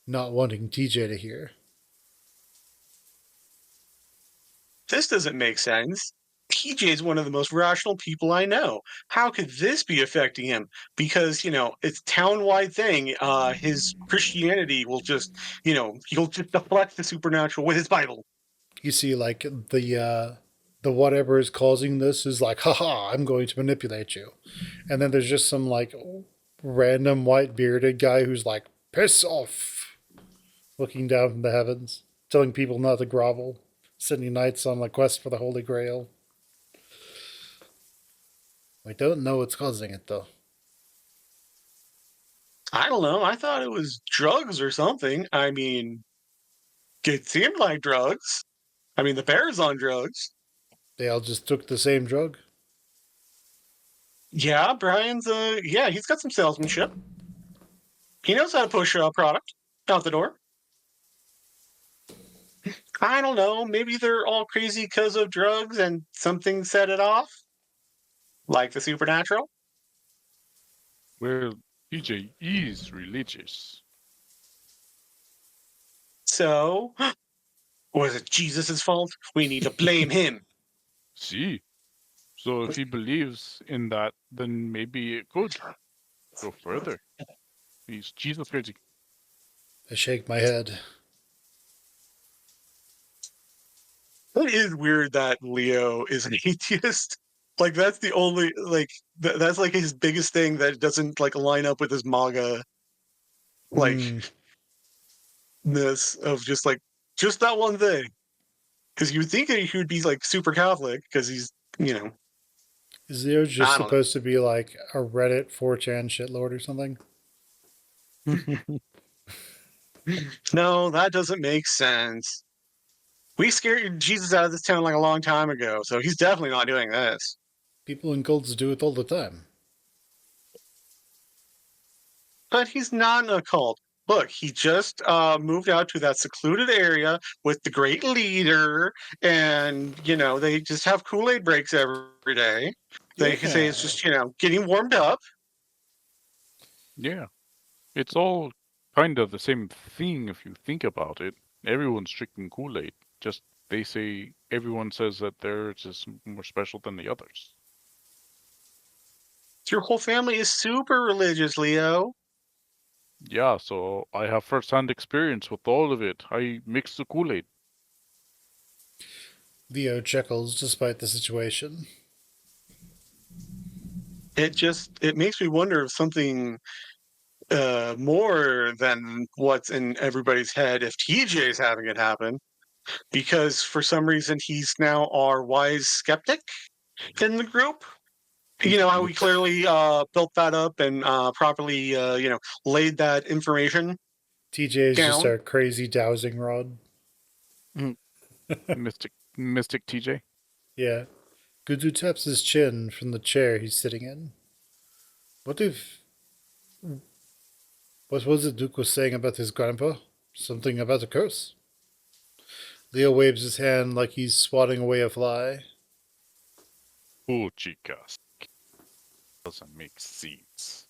not wanting TJ to hear. This doesn't make sense. TJ is one of the most rational people I know. How could this be affecting him? Because, it's town-wide thing. His Christianity will just, he'll just deflect the supernatural with his Bible. You see, like the whatever is causing this is like, haha, I'm going to manipulate you, and then there's just some like random white bearded guy who's like, piss off, looking down from the heavens, telling people not to grovel, sending knights on a quest for the Holy Grail. We don't know what's causing it though. I don't know. I thought it was drugs or something. I mean, it seemed like drugs. I mean, the bear's on drugs. They all just took the same drug. Yeah, Brian's, yeah, he's got some salesmanship. He knows how to push a product out the door. I don't know. Maybe they're all crazy because of drugs and something set it off, like the supernatural. Well, PJ is religious. So, was it Jesus' fault? We need to blame him. See? So if he believes in that, then maybe it could go further. He's Jesus crazy. I shake my head. It is weird that Leo is an atheist. Like that's the only that's like his biggest thing that doesn't like line up with his MAGA like Hmm. ness of just that one thing. Because you would think that he would be like super Catholic because he's Is Leo just I don't supposed to be like a Reddit 4chan shitlord or something? know. No, that doesn't make sense. We scared Jesus out of this town like a long time ago, so he's definitely not doing this. People in cults do it all the time. But he's not in a cult. Look, he just moved out to that secluded area with the great leader, and they just have Kool-Aid breaks every day. They say it's Yeah. just getting warmed up. Yeah. It's all kind of the same thing if you think about it. Everyone's drinking Kool-Aid. Just they say everyone says that theirs is more special than the others. Your whole family is super religious, Leo. Yeah, so I have first-hand experience with all of it. I mix the Kool-Aid. Leo chuckles despite the situation. It makes me wonder if something more than what's in everybody's head if TJ's having it happen, because for some reason he's now our wise skeptic in the group. How we clearly built that up and properly, laid that information TJ is just down. our crazy dowsing rod. Mystic TJ. Yeah. Gudu taps his chin from the chair he's sitting in. What if. What was it Duke was saying about his grandpa? Something about a curse? Leo waves his hand like he's swatting away a fly. Oh, chicas. Doesn't make sense.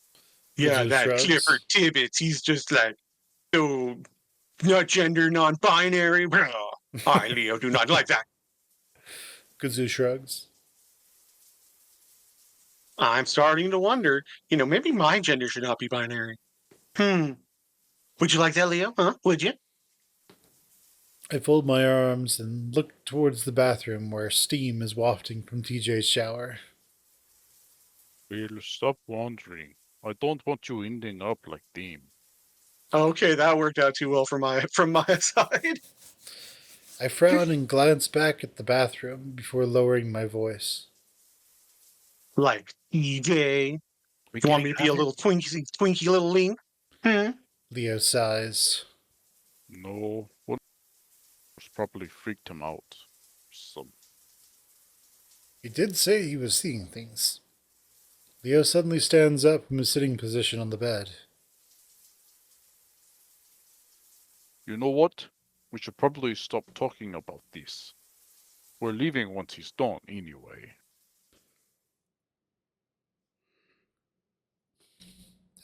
Yeah, Gudu that Clifford shrugs. Tibbets, he's just like, oh, not gender, non-binary. Blah. I, Leo, do not like that. Gudu shrugs. I'm starting to wonder, maybe my gender should not be binary. Would you like that, Leo? Huh? Would you? I fold my arms and look towards the bathroom where steam is wafting from TJ's shower. Well, stop wandering. I don't want you ending up like them. Okay, that worked out too well from my side. I frown and glance back at the bathroom before lowering my voice. Like EJ, We you want can me to be a have it. little twinky little link? Hmm. Leo sighs. No, what probably freaked him out. Some. He did say he was seeing things. Leo suddenly stands up from his sitting position on the bed. You know what? We should probably stop talking about this. We're leaving once he's done, anyway.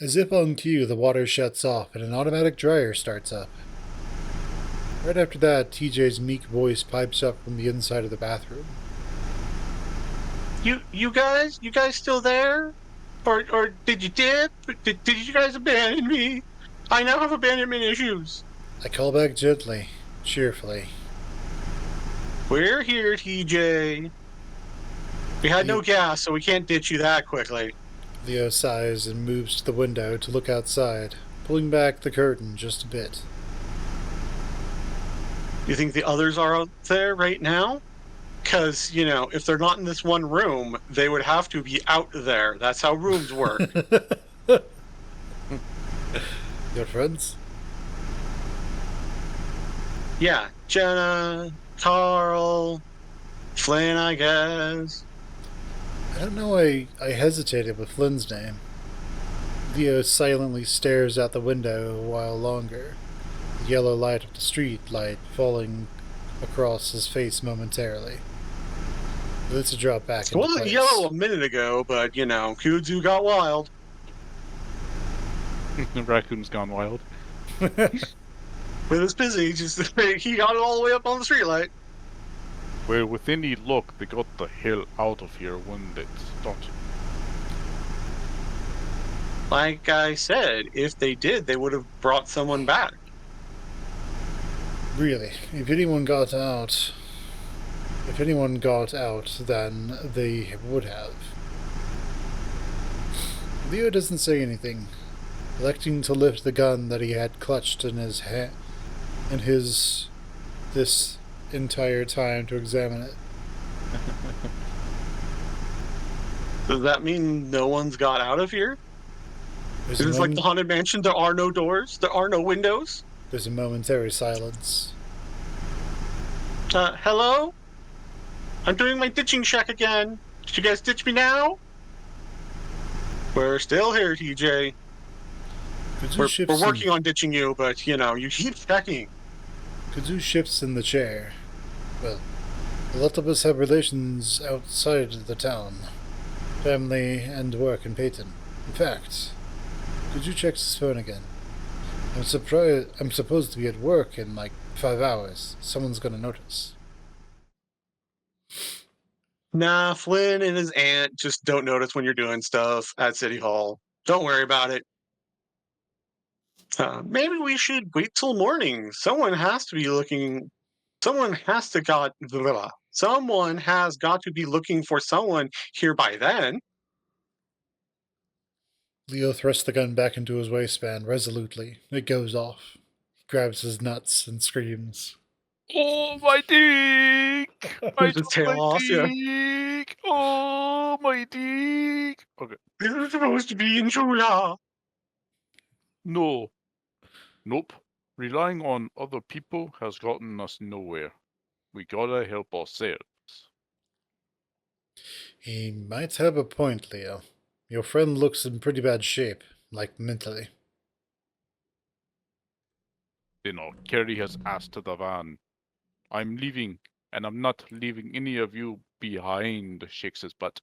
As if on cue, the water shuts off and an automatic dryer starts up. Right after that, TJ's meek voice pipes up from the inside of the bathroom. You guys still there? Or did you dip? Did you guys abandon me? I now have abandonment issues. I call back gently, cheerfully. We're here, TJ. We had no gas, so we can't ditch you that quickly. Leo sighs and moves to the window to look outside, pulling back the curtain just a bit. You think the others are out there right now? Because, if they're not in this one room, they would have to be out there. That's how rooms work. Your friends? Yeah, Jenna, Carl, Flynn, I guess. I don't know why I hesitated with Flynn's name. Leo silently stares out the window a while longer, the yellow light of the street light falling across his face momentarily. He lets it drop back It into wasn't place. yellow a minute ago, but, Kudzu got wild. The raccoon's gone wild. With his busy, he got it all the way up on the streetlight. Well, with any luck, they got the hell out of here when they started. Like I said, if they did, they would have brought someone back. Really, if anyone got out, then they would have. Leo doesn't say anything, electing to lift the gun that he had clutched in his hand, this entire time to examine it. Does that mean no one's got out of here? There's Is this like the Haunted Mansion? There are no doors? There are no windows? There's a momentary silence. Hello? I'm doing my ditching check again. Did you guys ditch me now? We're still here, TJ. We're working on ditching you, but, you keep checking. Kudzu shifts in the chair. Well, a lot of us have relations outside of the town. Family and work in Peyton. In fact, Kudzu checks his phone again. I'm supposed to be at work in like 5 hours. Someone's gonna notice. Nah, Flynn and his aunt just don't notice when you're doing stuff at City Hall. Don't worry about it. Maybe we should wait till morning. Someone has to be looking for someone here by then. Leo thrusts the gun back into his waistband resolutely. It goes off. He grabs his nuts and screams. Oh, my dick! I His took tail my off, yeah. dick! Oh, my dick! Okay. This is supposed to be in Chula. No. Nope. Relying on other people has gotten us nowhere. We gotta help ourselves. He might have a point, Leo. Your friend looks in pretty bad shape, like mentally. Then I'll carry his ass to the van. I'm leaving, and I'm not leaving any of you behind, shakes his butt.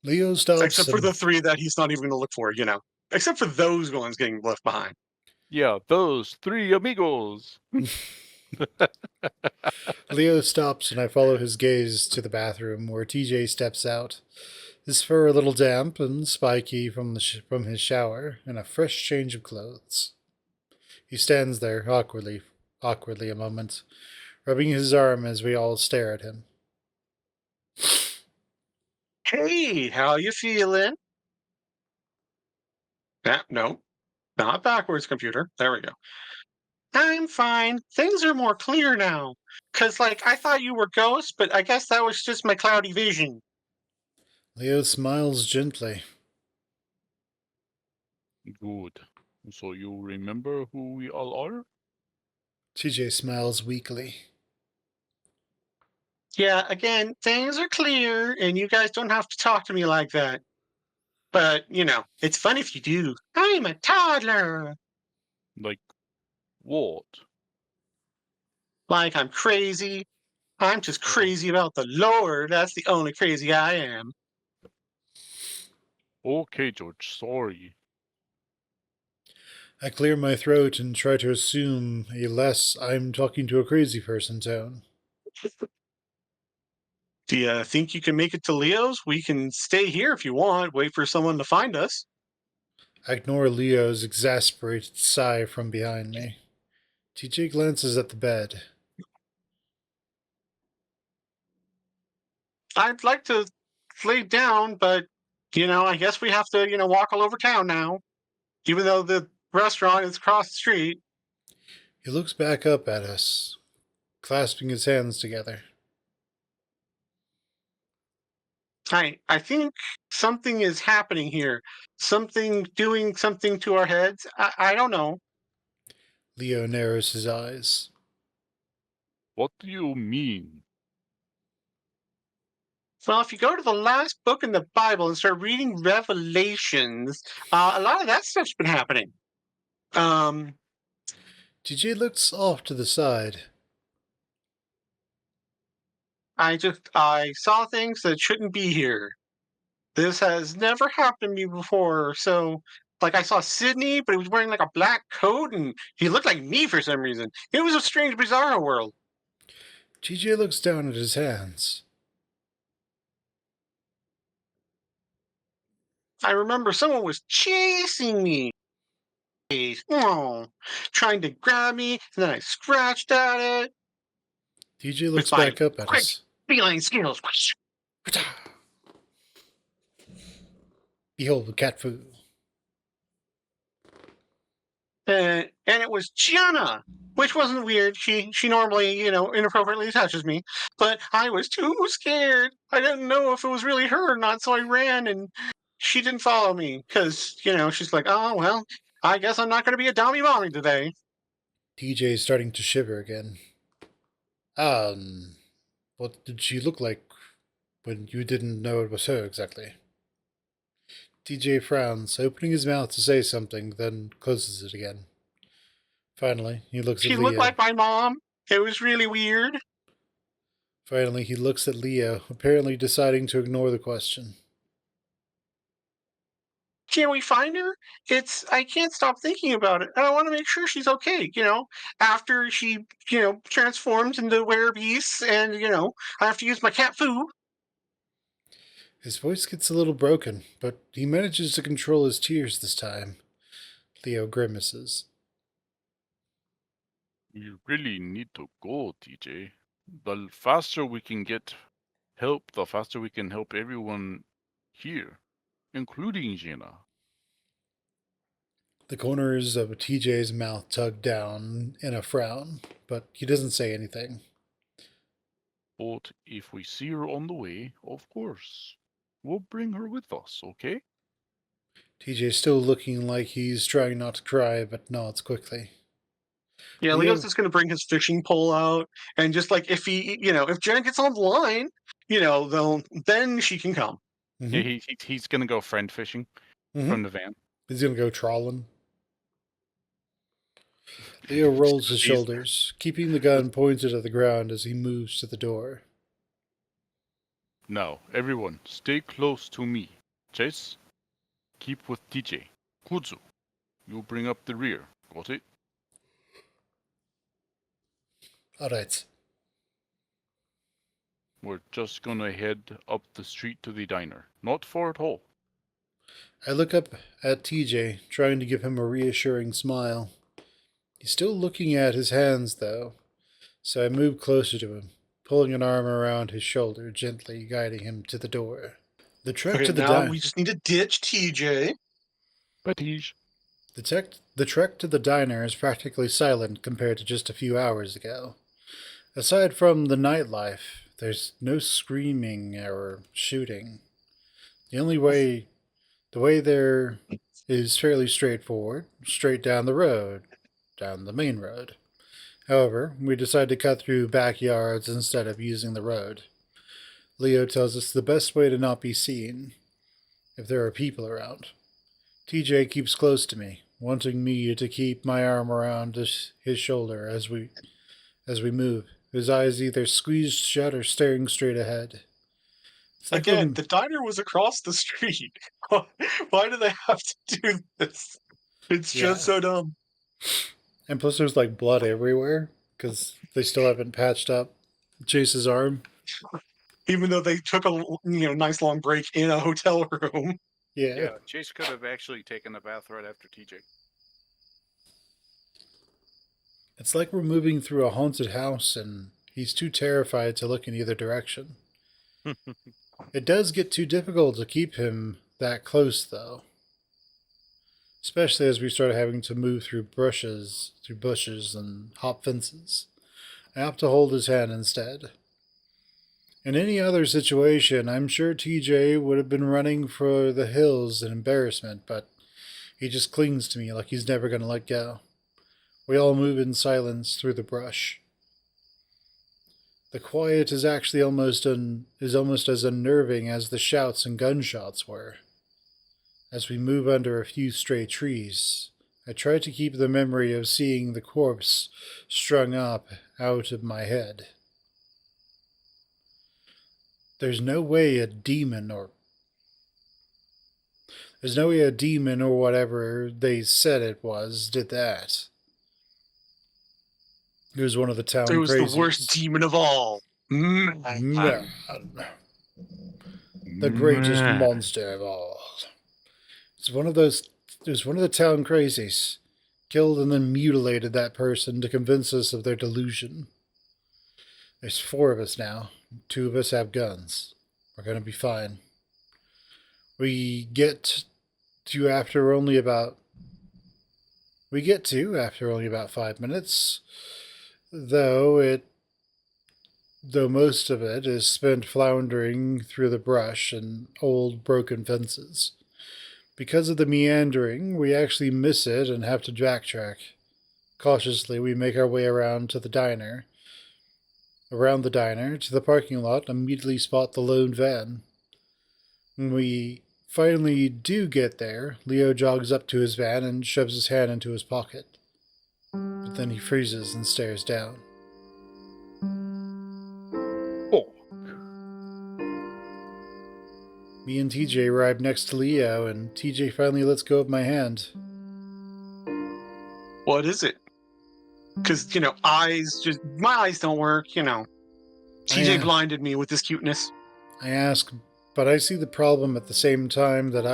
Leo stops. Except for the 3 that he's not even going to look for, Except for those ones getting left behind. Yeah, those 3 amigos. Leo stops and I follow his gaze to the bathroom where TJ steps out, his fur a little damp and spiky from his shower, and a fresh change of clothes. He stands there awkwardly a moment, rubbing his arm as we all stare at him. Hey, how you feeling? No, not backwards, computer. There we go. I'm fine. Things are more clear now. 'Cause, I thought you were ghosts, but I guess that was just my cloudy vision. Leo smiles gently. Good. So you remember who we all are? TJ smiles weakly. Yeah, again, things are clear, and you guys don't have to talk to me like that. But, it's fun if you do. I'm a toddler. Like, what? Like I'm crazy. I'm just crazy about the Lord. That's the only crazy I am. Okay, George, sorry. I clear my throat and try to assume a less I'm talking to a crazy person tone. Do you think you can make it to Leo's? We can stay here if you want, wait for someone to find us. I ignore Leo's exasperated sigh from behind me. TJ glances at the bed. I'd like to lay down, but, I guess we have to, walk all over town now, even though the restaurant is across the street. He looks back up at us, clasping his hands together. I think something is happening here. Something doing something to our heads. I don't know. Leo narrows his eyes. What do you mean? Well, if you go to the last book in the Bible and start reading Revelations, a lot of that stuff's been happening. Um, TJ looks off to the side. I saw things that shouldn't be here. This has never happened to me before. So, like, I saw Sydney, but he was wearing like a black coat, and he looked like me for some reason. It was a strange, bizarre world. TJ looks down at his hands. I remember someone was chasing me. Oh, trying to grab me, and then I scratched at it TJ looks with my back up at quick us. feline skills. Behold the cat food. And it was Gianna, which wasn't weird. She normally, inappropriately touches me, but I was too scared. I didn't know if it was really her or not, so I ran, and she didn't follow me because, she's like, oh well, I guess I'm not going to be a dummy mommy today. TJ is starting to shiver again. What did she look like when you didn't know it was her exactly? TJ frowns, opening his mouth to say something, then closes it again. Finally, he looks at She looked Leo. like my mom. It was really weird. Finally, he looks at Leo, apparently deciding to ignore the question. Can we find her? I can't stop thinking about it. And I want to make sure she's okay, after she, transforms into beasts and, I have to use my cat food. His voice gets a little broken, but he manages to control his tears this time. Leo grimaces. We really need to go, TJ. The faster we can get help, the faster we can help everyone here, including Gina. The corners of TJ's mouth tug down in a frown, but he doesn't say anything. But if we see her on the way, of course, we'll bring her with us, okay? TJ's still looking like he's trying not to cry, but nods quickly. Yeah, Leo's Leo, just going to bring his fishing pole out. And just like if if Jen gets on the line, then she can come. Yeah, he's gonna go friend fishing from the van. He's gonna go trawling. Leo rolls his He's- shoulders, keeping the gun pointed at the ground as he moves to the door. Now, everyone, stay close to me. Chase, keep with TJ. Kudzu, you bring up the rear. Got it? Alright. We're just gonna head up the street to the diner. Not far at all. I look up at TJ, trying to give him a reassuring smile. He's still looking at his hands, though, so I move closer to him, pulling an arm around his shoulder, gently guiding him to the door. The trek Okay, to the now diner. we just need to ditch TJ. Patige. The trek to the diner is practically silent compared to just a few hours ago. Aside from the nightlife, there's no screaming or shooting. The way there is fairly straightforward, straight down the road, down the main road. However, we decide to cut through backyards instead of using the road. Leo tells us the best way to not be seen, if there are people around. TJ keeps close to me, wanting me to keep my arm around his shoulder as we move, his eyes either squeezed shut or staring straight ahead. It's like Again, the diner was across the street. Why do they have to do this? It's Yeah. just so dumb. And plus, there's like blood everywhere because they still haven't patched up Chase's arm. Even though they took a nice long break in a hotel room. Yeah. Yeah, Chase could have actually taken a bath right after TJ. It's like we're moving through a haunted house and he's too terrified to look in either direction. It does get too difficult to keep him that close, though. Especially as we start having to move through bushes, and hop fences. I opt to hold his hand instead. In any other situation, I'm sure TJ would have been running for the hills in embarrassment, but he just clings to me like he's never going to let go. We all move in silence through the brush. The quiet is actually almost as unnerving as the shouts and gunshots were. As we move under a few stray trees, I try to keep the memory of seeing the corpse strung up out of my head. There's no way a demon or whatever they said it was did that. It was one of the town It was crazies. the worst demon of all. Man. The greatest monster of all. It was one of the town crazies. Killed and then mutilated that person to convince us of their delusion. There's 4 of us now. 2 of us have guns. We're gonna be fine. We get to after only about 5 minutes. Though most of it is spent floundering through the brush and old broken fences. Because of the meandering, we actually miss it and have to backtrack. Cautiously, we make our way around the diner, to the parking lot, and immediately spot the lone van. When we finally do get there, Leo jogs up to his van and shoves his hand into his pocket. But then he freezes and stares down. Oh. Me and TJ arrive next to Leo, and TJ finally lets go of my hand. What is it? Because, my eyes don't work, TJ blinded me with his cuteness. I ask, but I see the problem at the same time that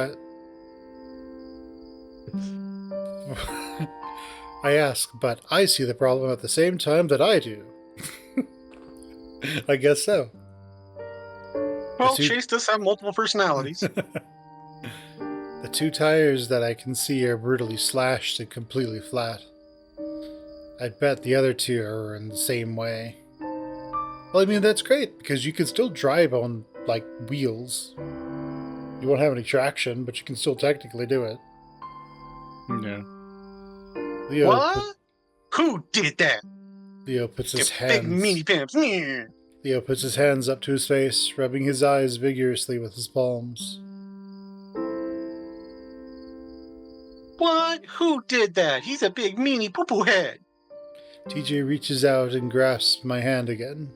I ask, but I see the problem at the same time that I do. I guess so. Well, Chase does have multiple personalities. The 2 tires that I can see are brutally slashed and completely flat. I'd bet the other 2 are in the same way. Well, I mean, that's great, because you can still drive on, wheels. You won't have any traction, but you can still technically do it. Yeah. Leo what? Who did that? Leo puts his Big meanie pimps. Leo puts his hands up to his face, rubbing his eyes vigorously with his palms. What? Who did that? He's a big meanie poo-poo head. TJ reaches out and grasps my hand again.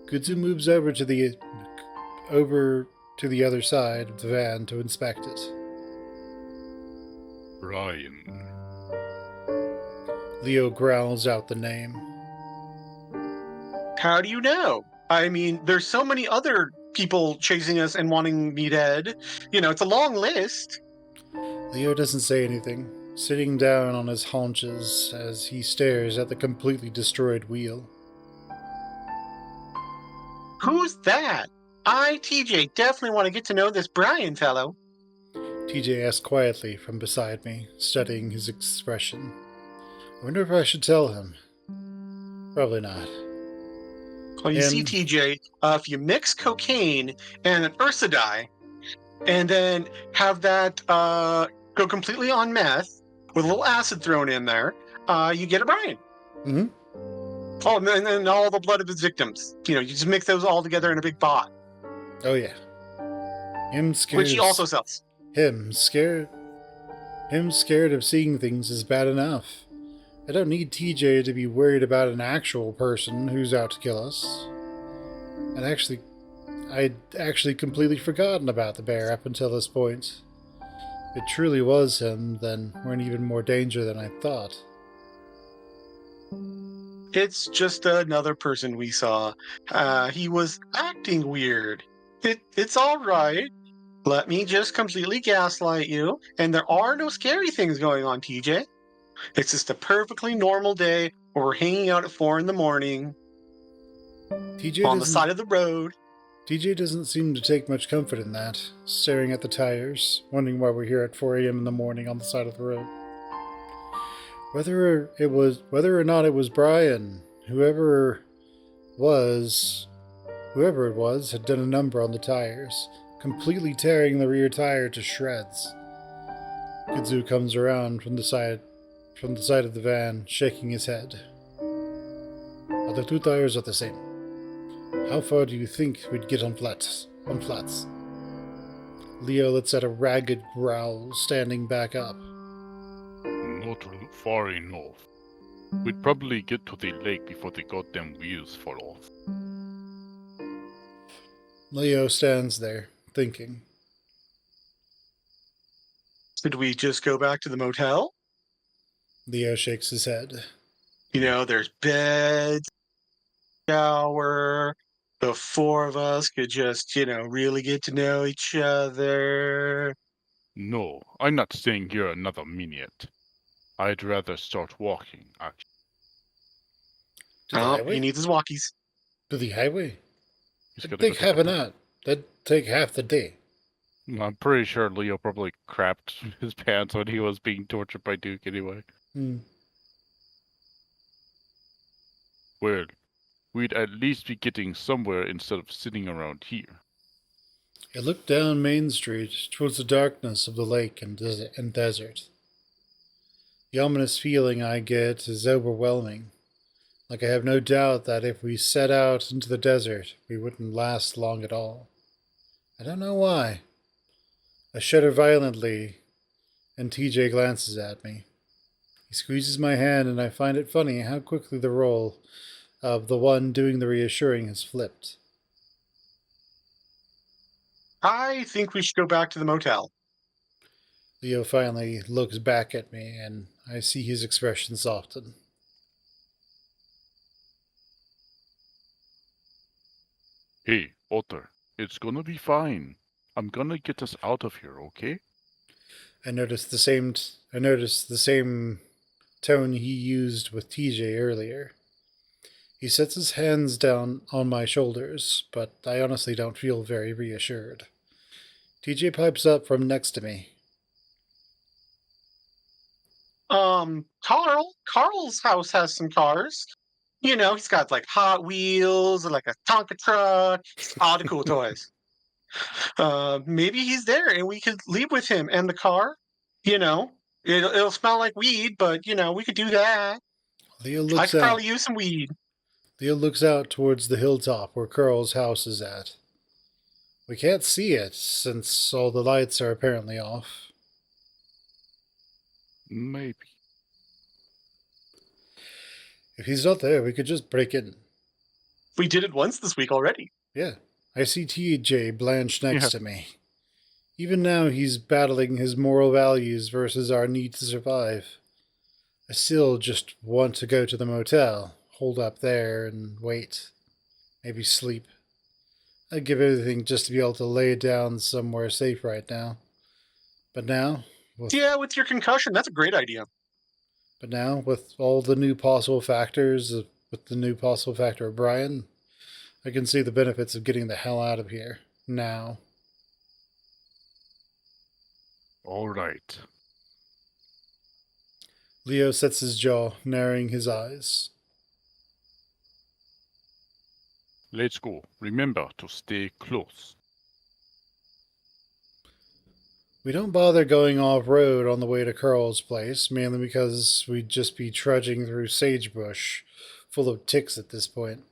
Gudzu moves over to the other side of the van to inspect it. Brian. Leo growls out the name. How do you know? I mean, there's so many other people chasing us and wanting me dead. It's a long list. Leo doesn't say anything, sitting down on his haunches as he stares at the completely destroyed wheel. Who's that? TJ, definitely want to get to know this Brian fellow. TJ asks quietly from beside me, studying his expression. I wonder if I should tell him. Probably not. Well, you see, TJ, if you mix cocaine and an ursodie, and then have that go completely on meth, with a little acid thrown in there, you get a Brian. Mm-hmm. Oh, and then all the blood of his victims. You just mix those all together in a big pot. Oh, yeah. Which he also sells. Him scared of seeing things is bad enough. I don't need TJ to be worried about an actual person who's out to kill us. I'd actually completely forgotten about the bear up until this point. it truly was him, then we're in even more danger than I thought. It's just another person we saw. He was acting weird. It's all right. Let me just completely gaslight you. And there are no scary things going on, TJ. It's just a perfectly normal day where we're hanging out at 4 in the morning TJ on the doesn't side of the road. TJ doesn't seem to take much comfort in that, staring at the tires, wondering why we're here at 4 a.m. in the morning on the side of the road. Whether or not it was Brian, whoever it was, had done a number on the tires, completely tearing the rear tire to shreds. Kudzu comes around from the side of the van, shaking his head. The two tires are the same. How far do you think we'd get on flats? Leo lets out a ragged growl, standing back up. Not far enough. We'd probably get to the lake before the goddamn wheels fall off. Leo stands there, thinking. Should we just go back to the motel? Leo shakes his head. There's beds, shower. The four of us could just, really get to know each other. No, I'm not staying here another minute. I'd rather start walking, actually. To the Oh, highway? he needs his walkies. To the highway? He's That'd gotta take go half take an hour. That'd take half the day. I'm pretty sure Leo probably crapped his pants when he was being tortured by Duke anyway. Well, we'd at least be getting somewhere instead of sitting around here. I look down Main Street towards the darkness of the lake and desert. The ominous feeling I get is overwhelming. Like I have no doubt that if we set out into the desert, we wouldn't last long at all. I don't know why. I shudder violently, and TJ glances at me. He squeezes my hand, and I find it funny how quickly the role of the one doing the reassuring has flipped. I think we should go back to the motel. Leo finally looks back at me, and I see his expression soften. Hey, Otter, it's gonna be fine. I'm gonna get us out of here, okay? I noticed the same tone he used with TJ earlier. He sets his hands down on my shoulders, but I honestly don't feel very reassured. TJ pipes up from next to me. Carl's house has some cars. He's got like Hot Wheels and like a Tonka truck, all the cool toys. Maybe he's there and we could leave with him and the car. It'll smell like weed, but we could do that. Leo I looks could out. probably use some weed. Leo looks out towards the hilltop where Carl's house is at. We can't see it since all the lights are apparently off. Maybe. If he's not there, we could just break in. We did it once this week already. Yeah, I see TJ blanched next to me. Even now, he's battling his moral values versus our need to survive. I still just want to go to the motel, hold up there, and wait. Maybe sleep. I'd give everything just to be able to lay down somewhere safe right now. But now, with your concussion, that's a great idea. But now, with all the new possible factors, with the new possible factor of Brian, I can see the benefits of getting the hell out of here. Now. All right. Leo sets his jaw, narrowing his eyes. Let's go. Remember to stay close. We don't bother going off-road on the way to Carl's place, mainly because we'd just be trudging through sagebrush, full of ticks at this point.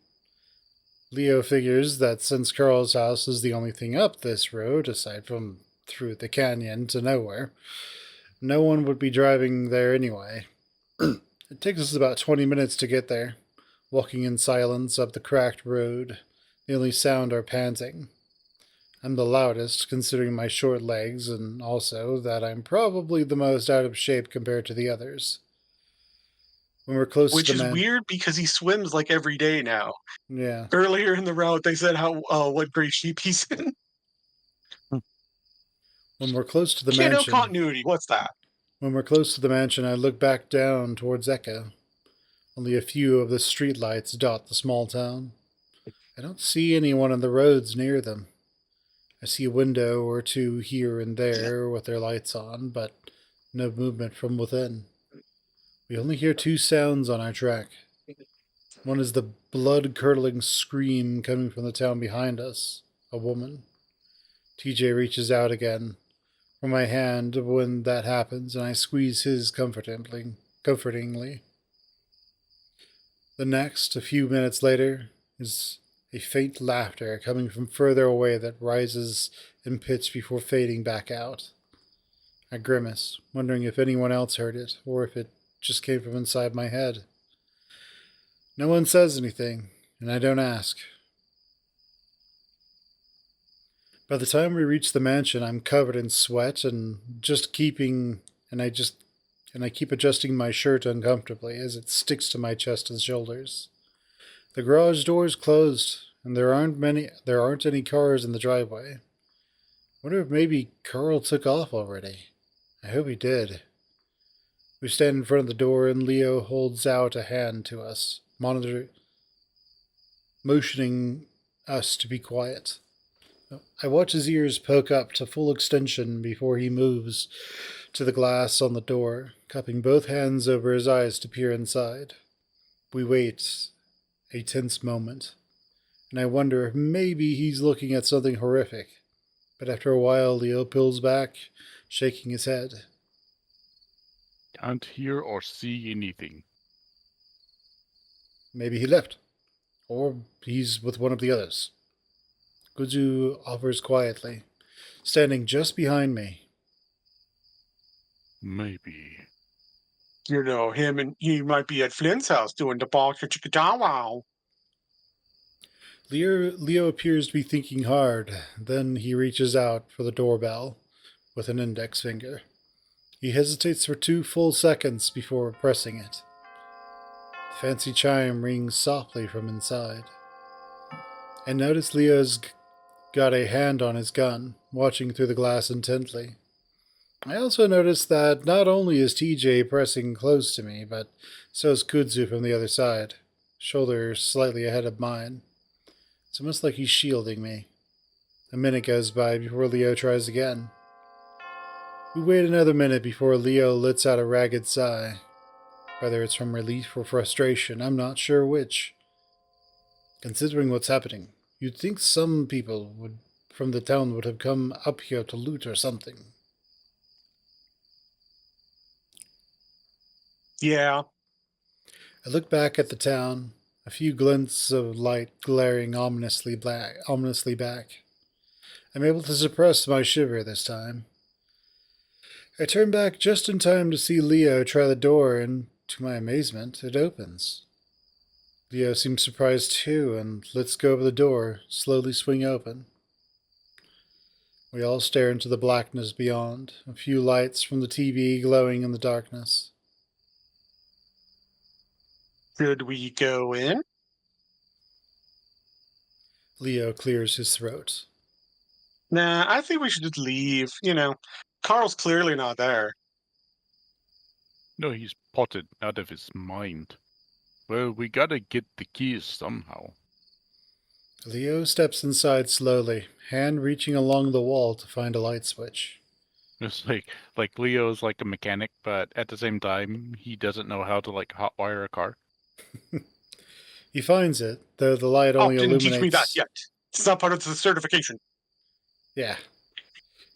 Leo figures that since Carl's house is the only thing up this road, aside from through the canyon to nowhere, no one would be driving there anyway. It takes us about 20 minutes to get there, walking in silence up the cracked road, the only sound our panting. I'm the loudest, considering my short legs, and also that I'm probably the most out of shape compared to the others. When we're close to Which the is man, weird because he swims like every day now. yeah. Earlier in the route, they said how what great shape he's in. When we're close to the You know, mansion, continuity. What's that? I look back down towards Echo. Only a few of the streetlights dot the small town. I don't see anyone on the roads near them. I see a window or two here and there with their lights on, but no movement from within. We only hear two sounds on our track. One is the blood curdling scream coming from the town behind us. A woman. TJ reaches out again for my hand when that happens, and I squeeze his comfortingly. The next, a few minutes later, is a faint laughter coming from further away that rises in pitch before fading back out. I grimace, wondering if anyone else heard it, or if it just came from inside my head. No one says anything, and I don't ask. By the time we reach the mansion, I'm covered in sweat and I keep adjusting my shirt uncomfortably as it sticks to my chest and shoulders. The garage door is closed, and there aren't any cars in the driveway. Wonder if maybe Carl took off already. I hope he did. We stand in front of the door, and Leo holds out a hand to us, motioning us to be quiet. I watch his ears poke up to full extension before he moves to the glass on the door, cupping both hands over his eyes to peer inside. We wait a tense moment, and I wonder if maybe he's looking at something horrific. But after a while, Leo pulls back, shaking his head. Can't hear or see anything. Maybe he left, or he's with one of the others. Kuzu offers quietly, standing just behind me. Maybe. You know, him and he might be at Flynn's house doing the ball wow. Leo appears to be thinking hard. Then he reaches out for the doorbell with an index finger. He hesitates for 2 full seconds before pressing it. The fancy chime rings softly from inside. I notice Leo's got a hand on his gun, watching through the glass intently. I also notice that not only is TJ pressing close to me, but so is Kudzu from the other side, shoulder slightly ahead of mine. It's almost like he's shielding me. A minute goes by before Leo tries again. We wait another minute before Leo lets out a ragged sigh. Whether it's from relief or frustration, I'm not sure which. Considering what's happening, you'd think some people from the town would have come up here to loot or something. Yeah. I look back at the town, a few glints of light glaring ominously back. I'm able to suppress my shiver this time. I turn back just in time to see Leo try the door, and to my amazement, it opens. Leo seems surprised too, and lets go of the door, slowly swing open. We all stare into the blackness beyond, a few lights from the TV glowing in the darkness. Should we go in? Leo clears his throat. Nah, I think we should just leave. You know, Carl's clearly not there. No, he's potted out of his mind. Well, we gotta get the keys somehow. Leo steps inside slowly, hand reaching along the wall to find a light switch. It's like Leo's like a mechanic, but at the same time, he doesn't know how to like hotwire a car. He finds it, though the light Oh, only didn't illuminates... teach me that yet. It's not part of the certification. Yeah.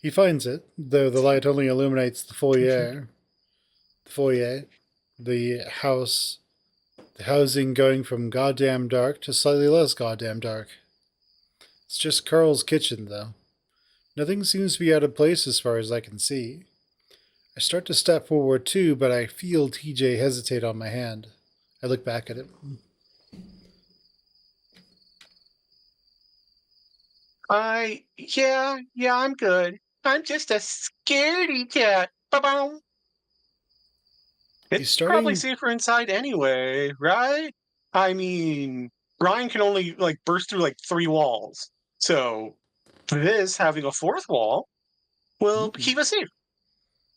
He finds it, though the light only illuminates the foyer. The housing going from goddamn dark to slightly less goddamn dark. It's just Carl's kitchen, though. Nothing seems to be out of place as far as I can see. I start to step forward too, but I feel TJ hesitate on my hand. I look back at him. Yeah, I'm good. I'm just a scaredy cat. Ba-boom. He's It's probably starting. safer inside anyway, right? I mean, Brian can only like burst through like 3 walls. So this having a fourth wall will keep us safe.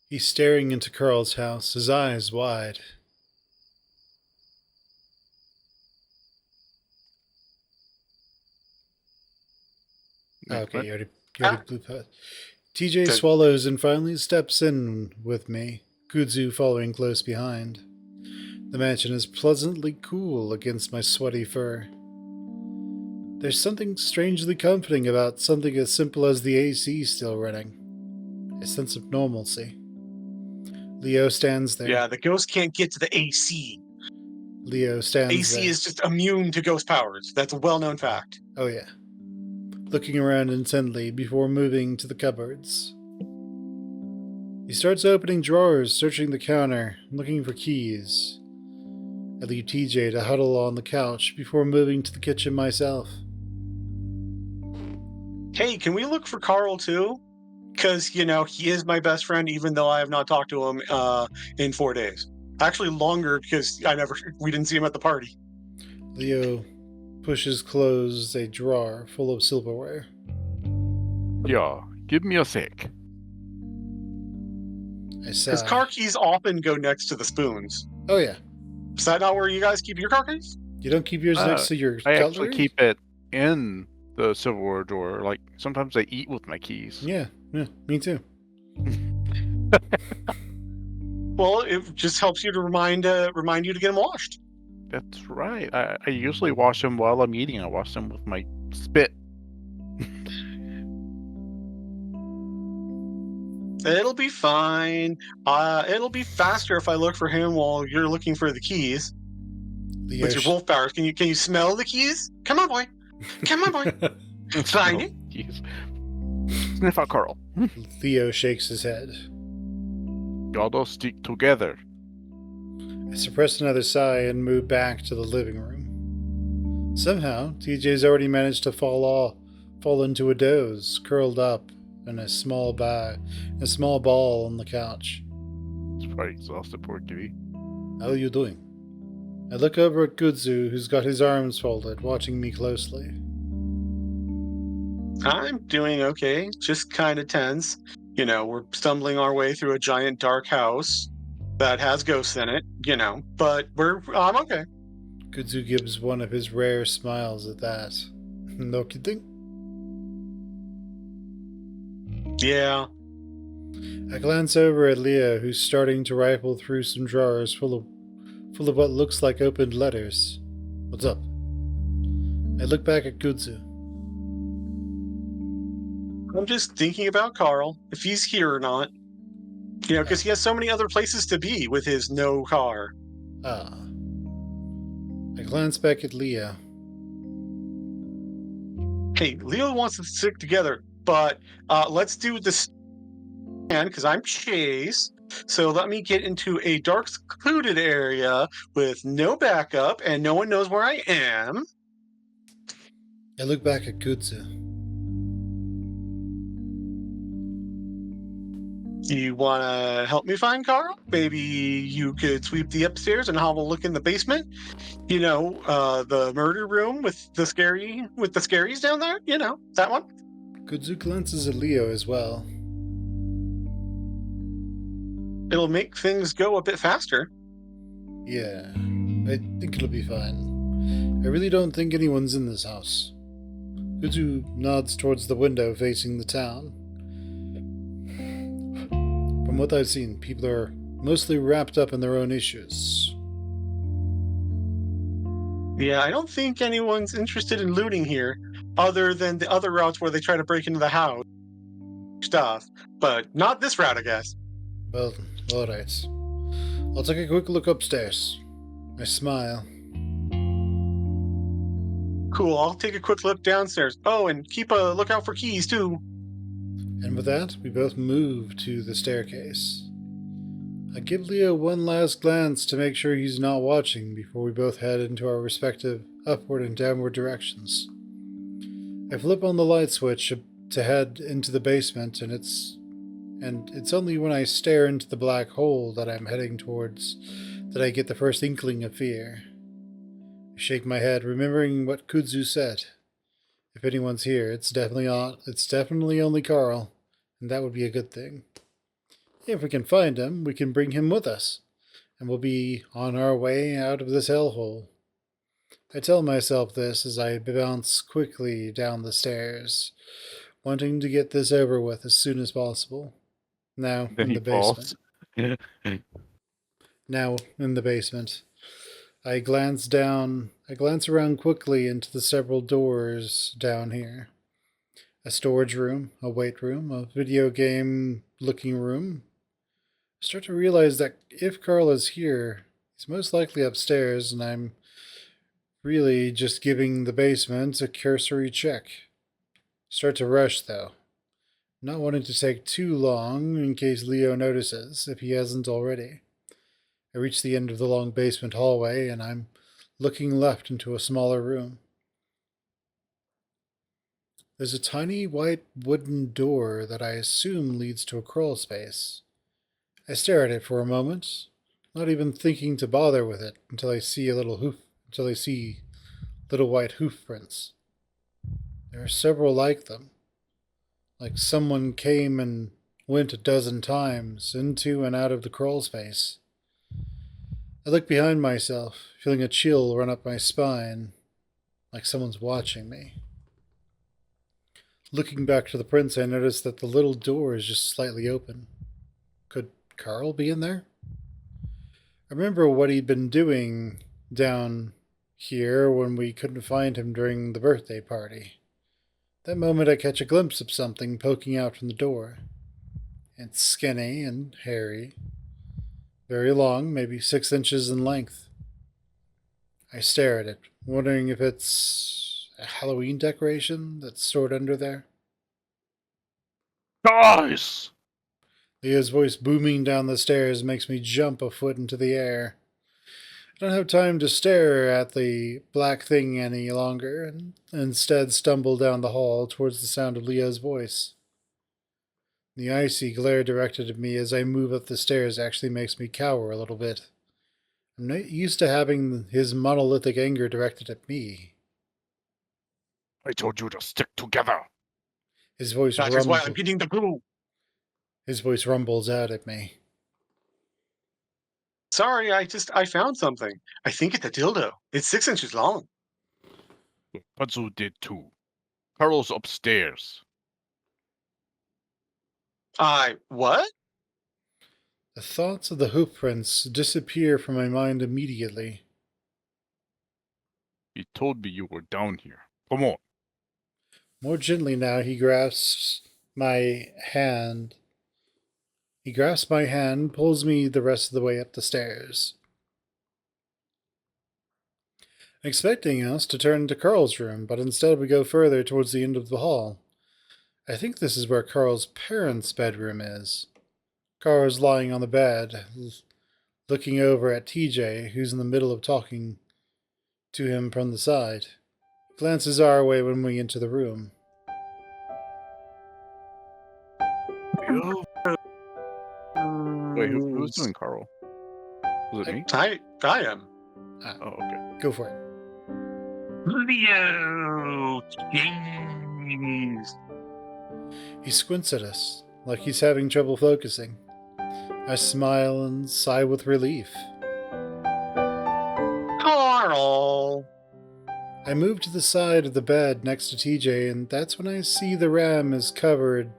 He's staring into Carl's house, his eyes wide. Wait, Okay, what? you already Ah, blew past. TJ good. swallows and finally steps in with me, Kudzu following close behind. The mansion is pleasantly cool against my sweaty fur. There's something strangely comforting about something as simple as the AC still running. A sense of normalcy. Leo stands there. Yeah, the ghost can't get to the AC. Leo stands AC there. is just immune to ghost powers. That's a well-known fact. Oh, yeah. Looking around intently before moving to the cupboards. He starts opening drawers, searching the counter, looking for keys. I leave TJ to huddle on the couch before moving to the kitchen myself. Hey, can we look for Carl too? Because he is my best friend, even though I have not talked to him in 4 days. Actually, longer because we didn't see him at the party. Leo pushes closed a drawer full of silverware. Yeah, give me a sec. I Because sigh. car keys often go next to the spoons. Oh, yeah. Is that not where you guys keep your car keys? You don't keep yours next to your I actually cutlery? keep it in the silverware drawer. Like, sometimes I eat with my keys. Yeah, me too. Well, it just helps you to remind you to get them washed. That's right. I usually wash them while I'm eating. I wash them with my spit. It'll be fine. It'll be faster if I look for him while you're looking for the keys Leo with your wolf powers. Can you smell the keys? Come on, boy. Come on, boy. Find it. Keys. Sniff out Carl. Leo shakes his head. Gotta stick together. I suppress another sigh and move back to the living room. Somehow, TJ's already managed to fall into a doze, curled up in a small ball on the couch. It's probably exhausted, poor kitty. How are you doing? I look over at Kudzu, who's got his arms folded, watching me closely. I'm doing okay. Just kind of tense. We're stumbling our way through a giant dark house that has ghosts in it, but I'm okay. Kudzu gives one of his rare smiles at that. No kidding? Yeah. I glance over at Leo, who's starting to rifle through some drawers full of what looks like opened letters. What's up? I look back at Kudzu. I'm just thinking about Carl, if he's here or not. Because he has so many other places to be with his no car. Ah. I glance back at Leo. Hey, Leo wants to stick together, but let's do this because I'm Chase. So let me get into a dark, secluded area with no backup and no one knows where I am. I look back at Kudzu. You want to help me find Carl? Maybe you could sweep the upstairs and have a look in the basement. The murder room with the scaries down there. That one. Kudzu glances at Leo as well. It'll make things go a bit faster. Yeah, I think it'll be fine. I really don't think anyone's in this house. Kudzu nods towards the window facing the town. From what I've seen, people are mostly wrapped up in their own issues. Yeah, I don't think anyone's interested in looting here, other than the other routes where they try to break into the house stuff. But not this route, I guess. Well, alright. I'll take a quick look upstairs. I smile. Cool, I'll take a quick look downstairs. Oh, and keep a lookout for keys, too. And with that, we both move to the staircase. I give Leo one last glance to make sure he's not watching before we both head into our respective upward and downward directions. I flip on the light switch to head into the basement, and it's only when I stare into the black hole that I'm heading towards that I get the first inkling of fear. I shake my head, remembering what Kudzu said. If anyone's here, it's definitely only Carl, and that would be a good thing. If we can find him, we can bring him with us, and we'll be on our way out of this hellhole. I tell myself this as I bounce quickly down the stairs, wanting to get this over with as soon as possible. Now Then in he the basement. falls. Now in the basement. I glance around quickly into the several doors down here. A storage room, a weight room, a video game looking room. I start to realize that if Carl is here, he's most likely upstairs, and I'm really just giving the basement a cursory check. Start to rush, though, not wanting to take too long in case Leo notices, if he hasn't already. I reach the end of the long basement hallway, and I'm looking left into a smaller room. There's a tiny white wooden door that I assume leads to a crawl space. I stare at it for a moment, not even thinking to bother with it until I see little white hoof prints. There are several like them, like someone came and went a dozen times into and out of the crawl space. I look behind myself, feeling a chill run up my spine, like someone's watching me. Looking back to the prints, I notice that the little door is just slightly open. Could Carl be in there? I remember what he'd been doing down here when we couldn't find him during the birthday party. That moment I catch a glimpse of something poking out from the door. It's skinny and hairy, very long, maybe 6 inches in length. I stare at it, wondering if it's a Halloween decoration that's stored under there. Guys! Leo's voice booming down the stairs makes me jump a foot into the air. I don't have time to stare at the black thing any longer, and instead stumble down the hall towards the sound of Leo's voice. The icy glare directed at me as I move up the stairs actually makes me cower a little bit. I'm not used to having his monolithic anger directed at me. I told you to stick together. His voice That is why I'm getting the glue. His voice rumbles out at me. Sorry, I found something. I think it's a dildo. It's 6 inches long. Putzu did too. Carl's upstairs. What? The thoughts of the hoofprints disappear from my mind immediately. He told me you were down here. Come on. More gently now, he grasps my hand. Pulls me the rest of the way up the stairs. Expecting us to turn to Carl's room, but instead we go further towards the end of the hall. I think this is where Carl's parents' bedroom is. Carl's lying on the bed, looking over at TJ, who's in the middle of talking to him from the side. He glances our way when we enter the room. Wait, who's doing Carl? Was it me? I am. Oh, okay. Go for it. Leo, jeez. He squints at us, like he's having trouble focusing. I smile and sigh with relief. Carl. I move to the side of the bed next to TJ, and that's when I see the ram is covered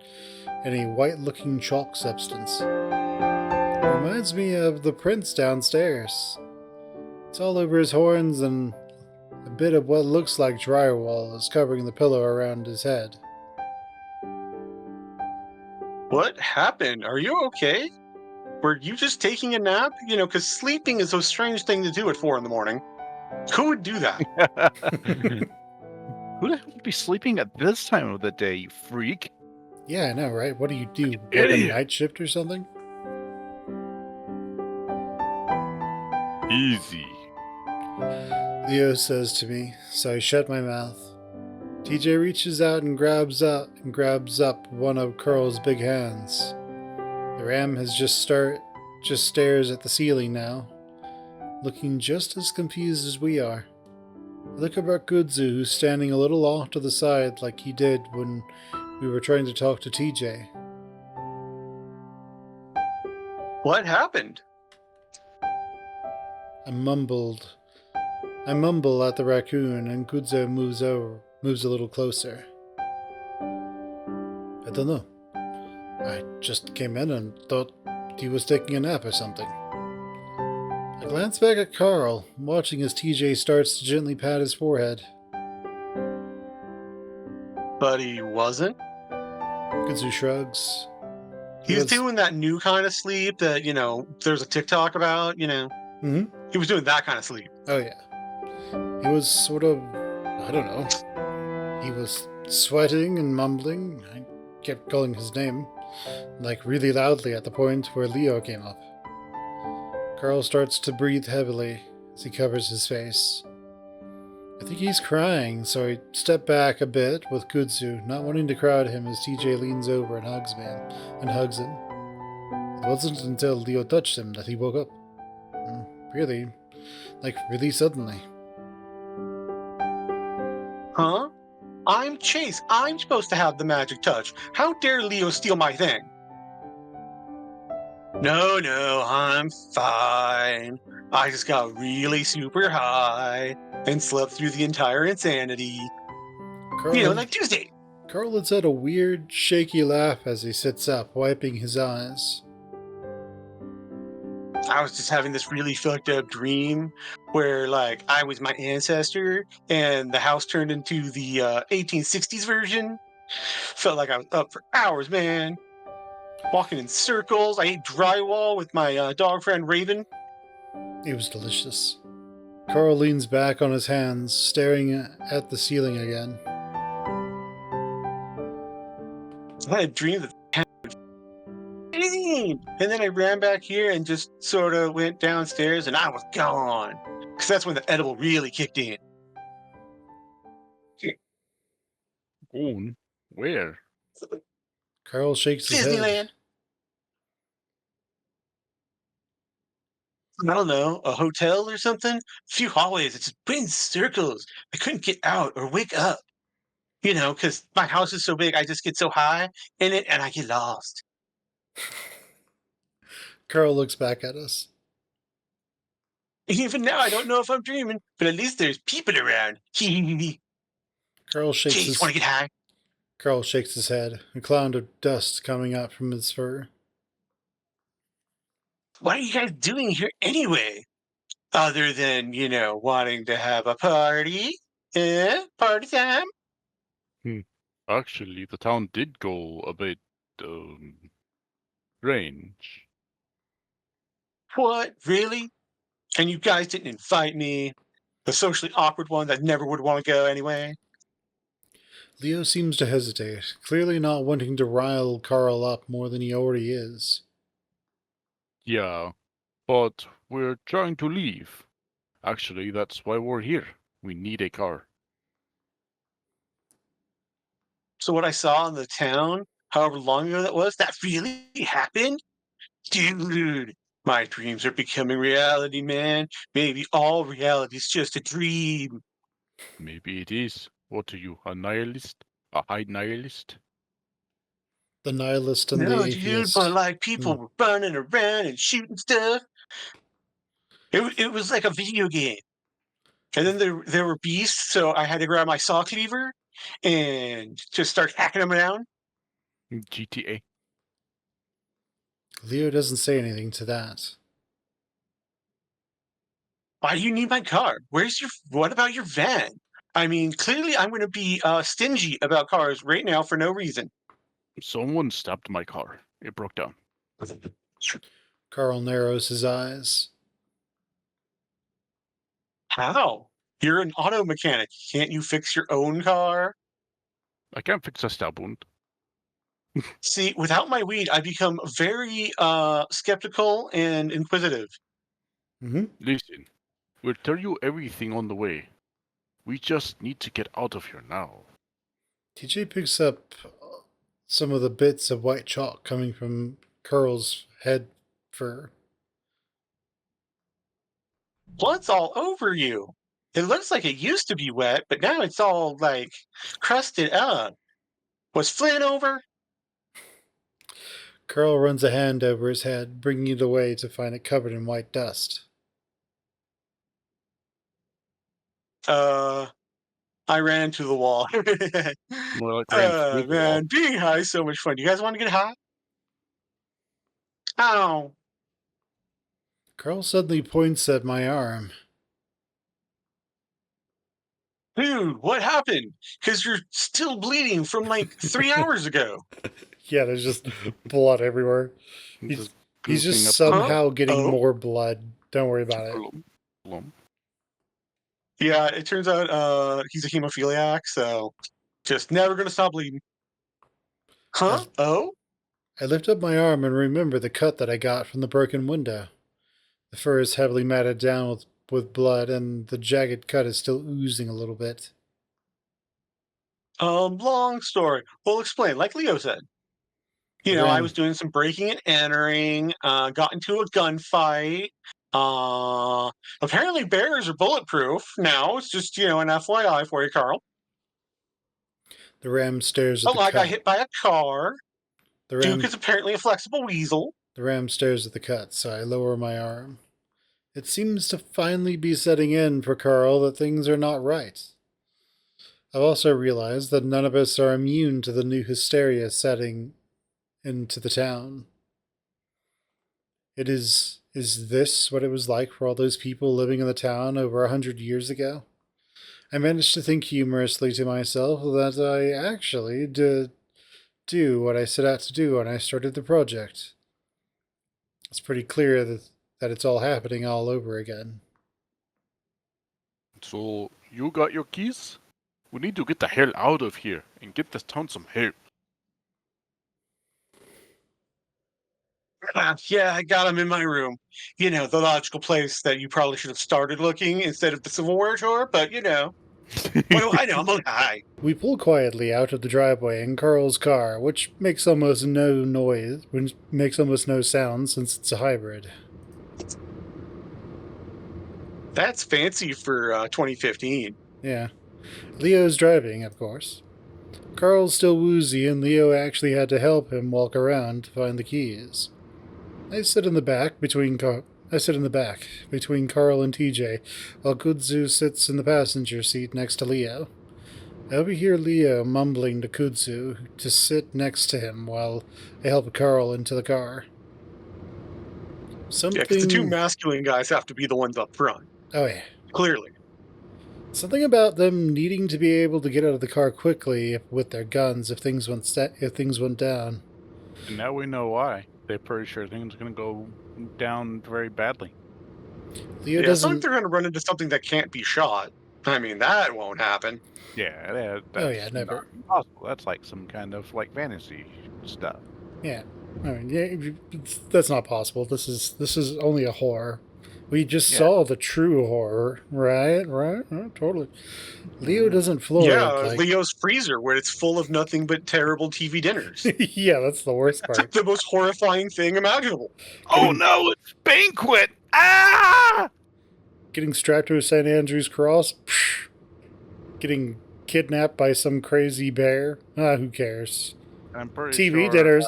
in a white-looking chalk substance. It reminds me of the prints downstairs. It's all over his horns, and a bit of what looks like drywall is covering the pillow around his head. What happened? Are you okay? Were you just taking a nap? Because sleeping is a strange thing to do at 4 a.m. Who would do that? Who the hell would be sleeping at this time of the day, you freak? Yeah, I know, right? What do? Work a Idiot. night shift or something? Easy. Leo says to me, so I shut my mouth. TJ reaches out and grabs up one of Carl's big hands. The ram has just stares at the ceiling now, looking just as confused as we are. I look up at Gudzu, who's standing a little off to the side like he did when we were trying to talk to TJ. What happened? I mumble at the raccoon, and Gudzu moves a little closer. I don't know. I just came in and thought he was taking a nap or something. I glance back at Carl, watching as TJ starts to gently pat his forehead. But he wasn't. Gudzu shrugs. He's doing that new kind of sleep that, there's a TikTok about, Mm-hmm. He was doing that kind of sleep. Oh, yeah. He was sort of, I don't know. He was sweating and mumbling. I kept calling his name, like really loudly at the point where Leo came up. Carl starts to breathe heavily as he covers his face. I think he's crying, so I step back a bit with Gudzu, not wanting to crowd him as TJ leans over and hugs him. It wasn't until Leo touched him that he woke up. Really suddenly. Huh? I'm Chase. I'm supposed to have the magic touch. How dare Leo steal my thing? No, I'm fine. I just got really super high and slept through the entire insanity. Like Tuesday. Carl lets out a weird, shaky laugh as he sits up, wiping his eyes. I was just having this really fucked up dream where, I was my ancestor and the house turned into the 1860s version. Felt like I was up for hours, man. Walking in circles. I ate drywall with my dog friend Raven. It was delicious. Carl leans back on his hands, staring at the ceiling again. I had a dream that and then I ran back here and just sort of went downstairs and I was gone. Because that's when the edible really kicked in. Gone? Where? Carl shakes his Disneyland. head. I don't know, a hotel or something? A few hallways that just went in circles. I couldn't get out or wake up. Because my house is so big, I just get so high in it and I get lost. Carl looks back at us. Even now, I don't know if I'm dreaming, but at least there's people around. Carl shakes Jeez, want to get high? Carl shakes his head, a cloud of dust coming out from his fur. What are you guys doing here anyway? Other than, wanting to have a party? Party time? Actually, the town did go a bit, strange. What? Really? And you guys didn't invite me? The socially awkward one that never would want to go anyway? Leo seems to hesitate, clearly not wanting to rile Carl up more than he already is. Yeah, but we're trying to leave. Actually, that's why we're here. We need a car. So what I saw in the town, however long ago that was, that really happened? Dude, my dreams are becoming reality, man. Maybe all reality's just a dream. Maybe it is. What are you, a nihilist? A high nihilist? The nihilist and No, the dude, atheist. but people were running around and shooting stuff. It was like a video game. And then there were beasts, so I had to grab my saw cleaver and just start hacking them down. GTA. Leo doesn't say anything to that. Why do you need my car? What about your van? I mean, clearly I'm going to be stingy about cars right now for no reason. Someone stopped my car. It broke down. Carl narrows his eyes. How? You're an auto mechanic. Can't you fix your own car? I can't fix a stab wound. See, without my weed, I become very skeptical and inquisitive. Mm-hmm. Listen, we'll tell you everything on the way. We just need to get out of here now. TJ picks up some of the bits of white chalk coming from Carl's head fur. Blood's all over you. It looks like it used to be wet, but now it's all like crusted up. Was Flynn over? Carl runs a hand over his head, bringing it away to find it covered in white dust. I ran into the wall. More like ran through the wall. Man, being high is so much fun. You guys want to get high? Ow. Carl suddenly points at my arm. Dude, what happened? Because you're still bleeding from like 3 hours ago. Yeah, there's just blood everywhere. He's just goofing up somehow getting Oh. more blood. Don't worry about it. Blum. Yeah, it turns out he's a hemophiliac, so just never gonna stop bleeding. Huh? Oh? I lift up my arm and remember the cut that I got from the broken window. The fur is heavily matted down with blood, and the jagged cut is still oozing a little bit. Long story. We'll explain. Like Leo said, you know, I Ram. was doing some breaking and entering, got into a gunfight. Apparently bears are bulletproof now. It's just, you know, an FYI for you, Carl. The ram stares at Oh, the I cut. got hit by a car. The Duke ram, is apparently a flexible weasel. the ram stares at the cut, so I lower my arm. It seems to finally be setting in for Carl that things are not right. I've also realized that none of us are immune to the new hysteria setting into the town. Is this what it was like for all those people living in the town over 100 years ago? I managed to think humorously to myself that I actually did do what I set out to do when I started the project. It's pretty clear that it's all happening all over again. So, you got your keys? We need to get the hell out of here and get this town some help. Yeah, I got him in my room. You know, the logical place that you probably should have started looking instead of the Civil War tour, but you know. What do I know? I'm high. We pull quietly out of the driveway in Carl's car, which makes almost no sound since it's a hybrid. That's fancy for 2015. Yeah. Leo's driving, of course. Carl's still woozy, and Leo actually had to help him walk around to find the keys. I sit in the back between Carl and TJ, while Kudzu sits in the passenger seat next to Leo. I overhear Leo mumbling to Kudzu to sit next to him while I help Carl into the car. Yeah, because the two masculine guys have to be the ones up front. Oh yeah. Clearly. Something about them needing to be able to get out of the car quickly with their guns if things went down. And now we know why. They're pretty sure things are going to go down very badly. Leo Yeah, it's not like doesn't. they're going to run into something that can't be shot. I mean, that won't happen. Yeah, that's Oh, yeah, never. not impossible. That's like some kind of like fantasy stuff. Yeah, I mean, yeah, that's not possible. This is only a horror. We just saw the true horror, right? Totally. Leo doesn't floor Yeah, it. Like, Leo's freezer, where it's full of nothing but terrible TV dinners. yeah, that's the worst It's like part. the most horrifying thing imaginable. Oh no, it's banquet! Ah! Getting strapped to a St. Andrew's cross. Psh, getting kidnapped by some crazy bear. Who cares? I'm pretty TV sure, dinners.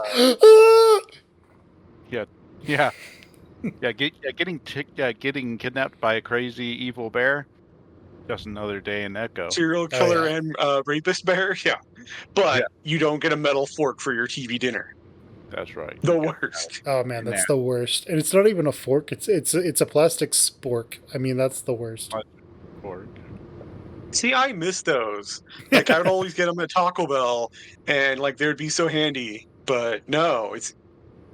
getting kidnapped by a crazy evil bear. Just another day in Echo. Serial killer yeah. and rapist bear, yeah. But you don't get a metal fork for your TV dinner. That's right. The worst. Oh man, that's the worst. And it's not even a fork. It's a plastic spork. I mean, that's the worst. Fork. See, I miss those. Like, I would always get them at Taco Bell, and like they would be so handy. But no,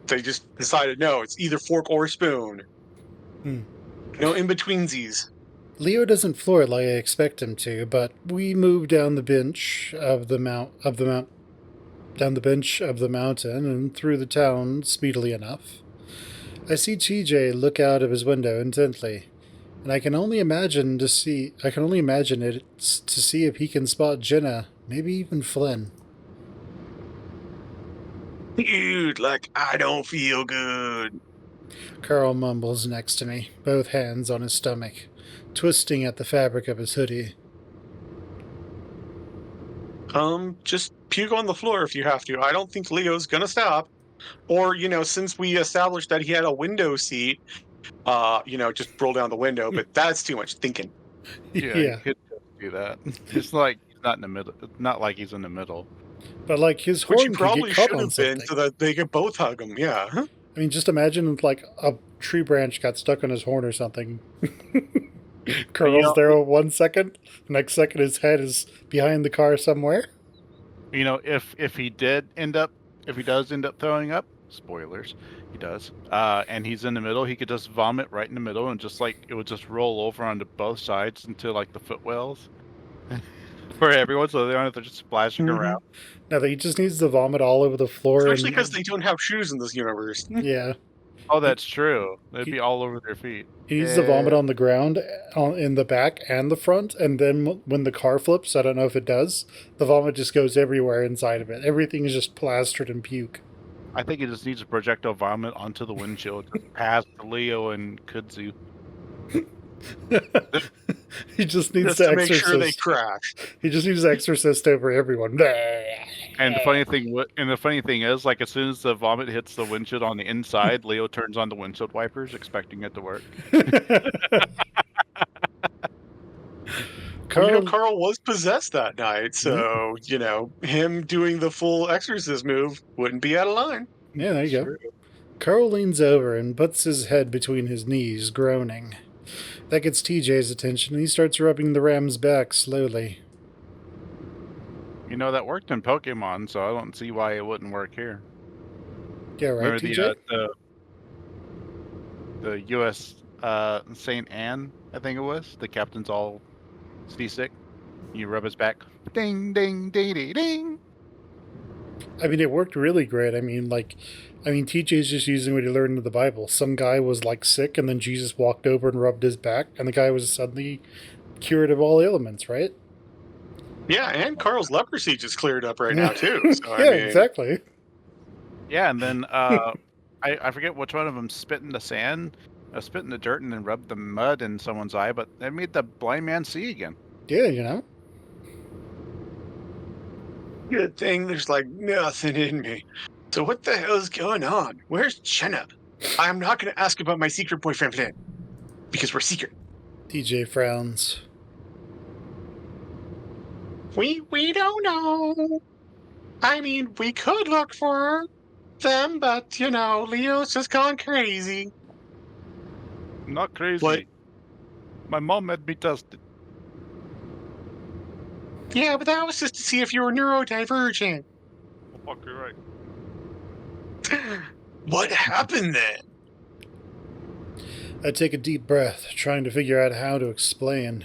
they just decided no, it's either fork or spoon. No in betweensies. Leo doesn't floor it like I expect him to, but we move down the bench of the mountain and through the town speedily enough. I see TJ look out of his window intently, and I can only imagine it to see if he can spot Jenna maybe even Flynn. Dude, like, I don't feel good. Carl mumbles next to me, both hands on his stomach, twisting at the fabric of his hoodie. Just puke on the floor if you have to. I don't think Leo's gonna stop. Or, since we established that he had a window seat, just roll down the window, but that's too much thinking. Yeah, he could just do that. It's like he's not in the middle. Not like he's in the middle. But, like, his Which he horn could get probably caught should on have been something. so that they could both hug him, yeah. I mean, just imagine, like, a tree branch got stuck on his horn or something. Carl's there 1 second, the next second his head is behind the car somewhere. If he does end up throwing up, spoilers, he does, and he's in the middle, he could just vomit right in the middle and just like it would just roll over onto both sides into like the footwells for everyone, so they don't have to just splashing around. No, he just needs to vomit all over the floor. Especially because they don't have shoes in this universe. Yeah. Oh, that's true. They'd be all over their feet. He needs to vomit on the ground, in the back and the front, and then when the car flips, I don't know if it does, the vomit just goes everywhere inside of it. Everything is just plastered in puke. I think he just needs a projectile vomit onto the windshield, just past Leo and Kudzu. He just needs Just to make exorcist. sure they crash. He just needs to exorcist over everyone. And the funny thing is, like, as soon as the vomit hits the windshield on the inside, Leo turns on the windshield wipers, expecting it to work. Carl was possessed that night, so him doing the full exorcist move wouldn't be out of line. Yeah, there you go. Carl leans over and puts his head between his knees, groaning. That gets TJ's attention, and he starts rubbing the ram's back slowly. That worked in Pokemon, so I don't see why it wouldn't work here. Yeah, right, Remember TJ? The U.S. St. Anne, I think it was. The captain's all seasick. You rub his back. Ding, ding, ding, ding, ding. I mean, it worked really great. I mean, TJ's just using what he learned in the Bible. Some guy was, like, sick, and then Jesus walked over and rubbed his back, and the guy was suddenly cured of all ailments, right? Yeah, and Carl's leprosy just cleared up right now, too. So, exactly. Yeah, and then I forget which one of them spit in the sand, spit in the dirt, and then rubbed the mud in someone's eye, but it made the blind man see again. Yeah, Good thing there's like nothing in me. So what the hell is going on? Where's Jenna? I'm not going to ask about my secret boyfriend Flynn, because we're secret. TJ frowns. We don't know. I mean, we could look for them, but Leo's just gone crazy. Not crazy. What? My mom had me tested. Yeah, but that was just to see if you were neurodivergent. Oh, fuck, you're right. What happened then? I take a deep breath, trying to figure out how to explain.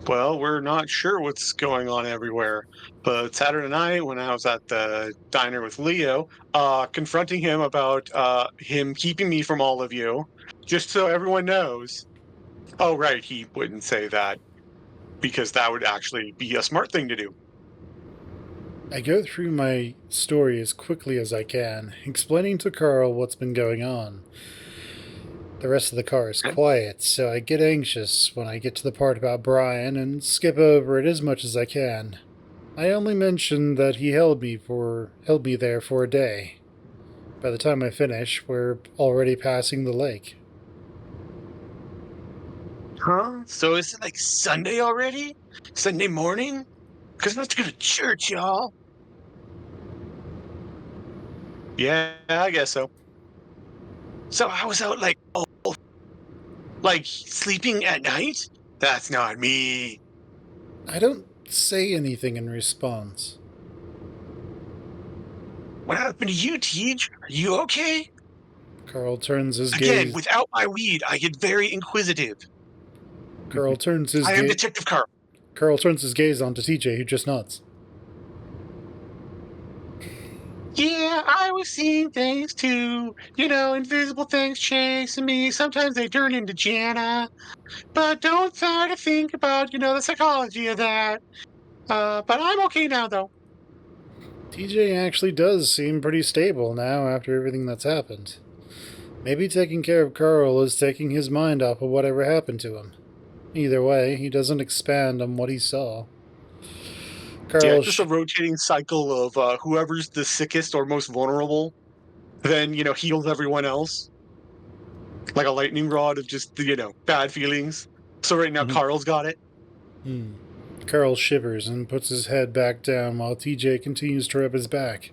Well, we're not sure what's going on everywhere. But Saturday night, when I was at the diner with Leo, confronting him about him keeping me from all of you, just so everyone knows. Oh, right, he wouldn't say that, because that would actually be a smart thing to do. I go through my story as quickly as I can, explaining to Carl what's been going on. The rest of the car is quiet, so I get anxious when I get to the part about Brian and skip over it as much as I can. I only mention that he held me there for a day. By the time I finish, we're already passing the lake. Huh? So is it like Sunday already? Sunday morning? Because I have to go to church, y'all. Yeah, I guess so. So I was out like sleeping at night? That's not me. I don't say anything in response. What happened to you, Tej? Are you okay? Carl turns his gaze. Again, without my weed, I get very inquisitive. Carl turns his I am Detective Carl. Carl turns his gaze onto TJ, who just nods. Yeah, I was seeing things too. Invisible things chasing me. Sometimes they turn into Jana. But don't try to think about, the psychology of that. But I'm okay now, though. TJ actually does seem pretty stable now after everything that's happened. Maybe taking care of Carl is taking his mind off of whatever happened to him. Either way, he doesn't expand on what he saw. Yeah, Carl, it's just a rotating cycle of whoever's the sickest or most vulnerable, then, heals everyone else. Like a lightning rod of just, bad feelings. So right now, Carl's got it. Carl shivers and puts his head back down while TJ continues to rub his back.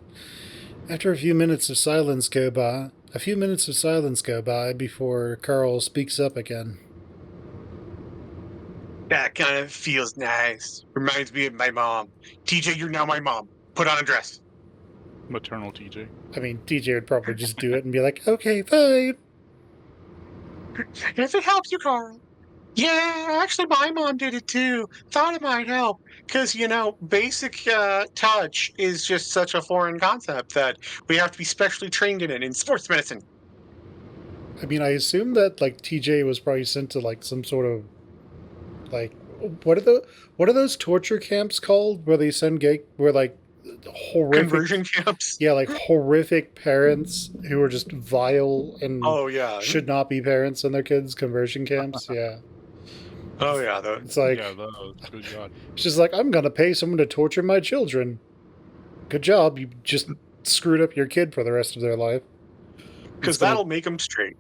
After a few minutes of silence go by, before Carl speaks up again. That kind of feels nice. Reminds me of my mom. TJ, you're now my mom. Put on a dress. Maternal TJ. I mean, TJ would probably just do it and be like, okay, fine. If it helps you, Carl. Yeah, actually, my mom did it too. Thought it might help. Because, basic touch is just such a foreign concept that we have to be specially trained in it in sports medicine. I mean, I assume that like TJ was probably sent to like some sort of like what are those torture camps called where they send where like horrific Conversion camps. yeah, like horrific parents who are just vile and Oh, yeah. should not be parents and their kids, conversion camps. Yeah. Oh, yeah. It's like Yeah, good God. it's just like, I'm gonna pay someone to torture my children. Good job, you just screwed up your kid for the rest of their life. Because that'll make them straight.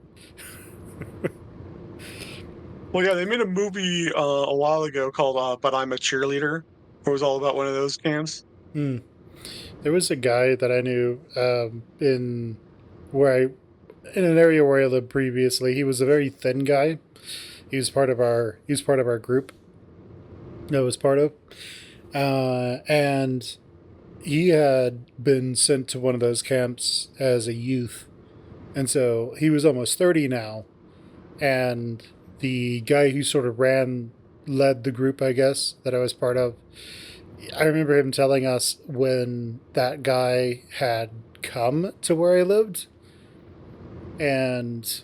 Well, yeah, they made a movie a while ago called "But I'm a Cheerleader," where it was all about one of those camps. There was a guy that I knew in an area where I lived previously. He was a very thin guy. He was part of our group that I was part of, and he had been sent to one of those camps as a youth, and so he was almost 30 now, and the guy who sort of led the group, I guess, that I was part of, I remember him telling us when that guy had come to where I lived, and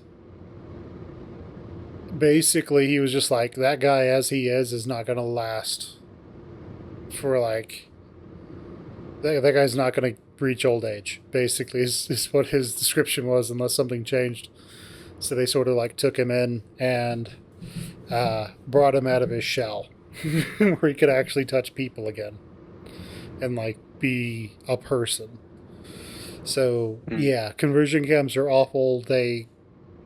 basically he was just like, that guy as he is not going to last for like, that guy's not going to reach old age, basically, is what his description was, unless something changed. So they sort of like took him in and brought him out of his shell where he could actually touch people again and like be a person. So yeah, conversion camps are awful. They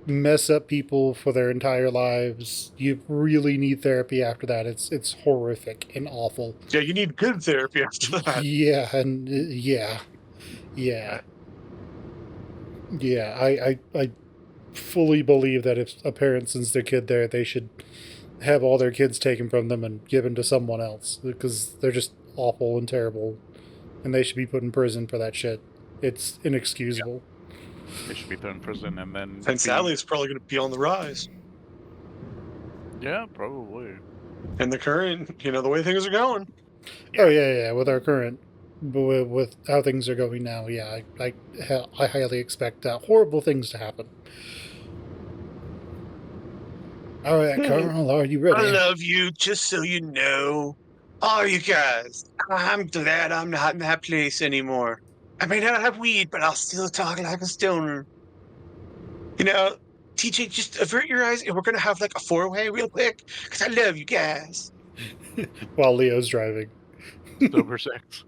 mess up people for their entire lives. You really need therapy after that. It's horrific and awful. Yeah, you need good therapy after that. Yeah, and yeah. I fully believe that if a parent sends their kid there, they should have all their kids taken from them and given to someone else, because they're just awful and terrible, and they should be put in prison for that shit. It's inexcusable. They should be put in prison and then. And sadly, it's probably going to be on the rise. Yeah, probably. And the current, the way things are going. Oh yeah. With our current, with how things are going now, yeah, I highly expect horrible things to happen. All right, Carl, are you ready? I love you, just so you know. Oh, you guys, I'm glad I'm not in that place anymore. I may not have weed, but I'll still talk like a stoner. TJ, just avert your eyes, and we're gonna have like a four-way real quick, because I love you guys. While Leo's driving. Sober sex.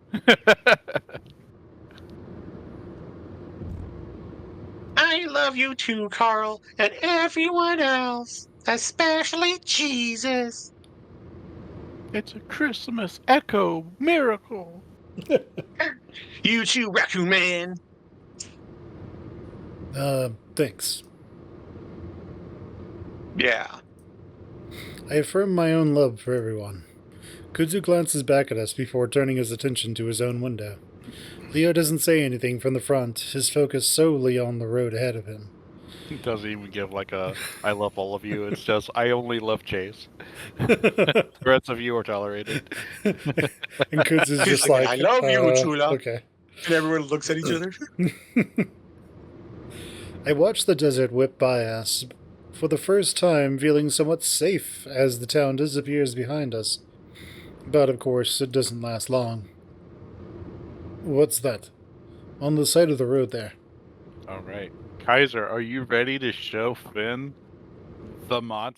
I love you too, Carl, and everyone else, especially Jesus. It's a Christmas echo miracle. You too, Raccoon Man. Thanks. Yeah. I affirm my own love for everyone. Kudzu glances back at us before turning his attention to his own window. Leo doesn't say anything from the front, his focus solely on the road ahead of him. He doesn't even give like a "I love all of you." It's just "I only love Chase." The rest of you are tolerated. And Kudzu's just like, I love you, Chula. Okay. And everyone looks at each other. I watched the desert whip by us, for the first time feeling somewhat safe as the town disappears behind us. But of course, it doesn't last long. What's that? On the side of the road there. All right. Kaiser, are you ready to show Finn the monster?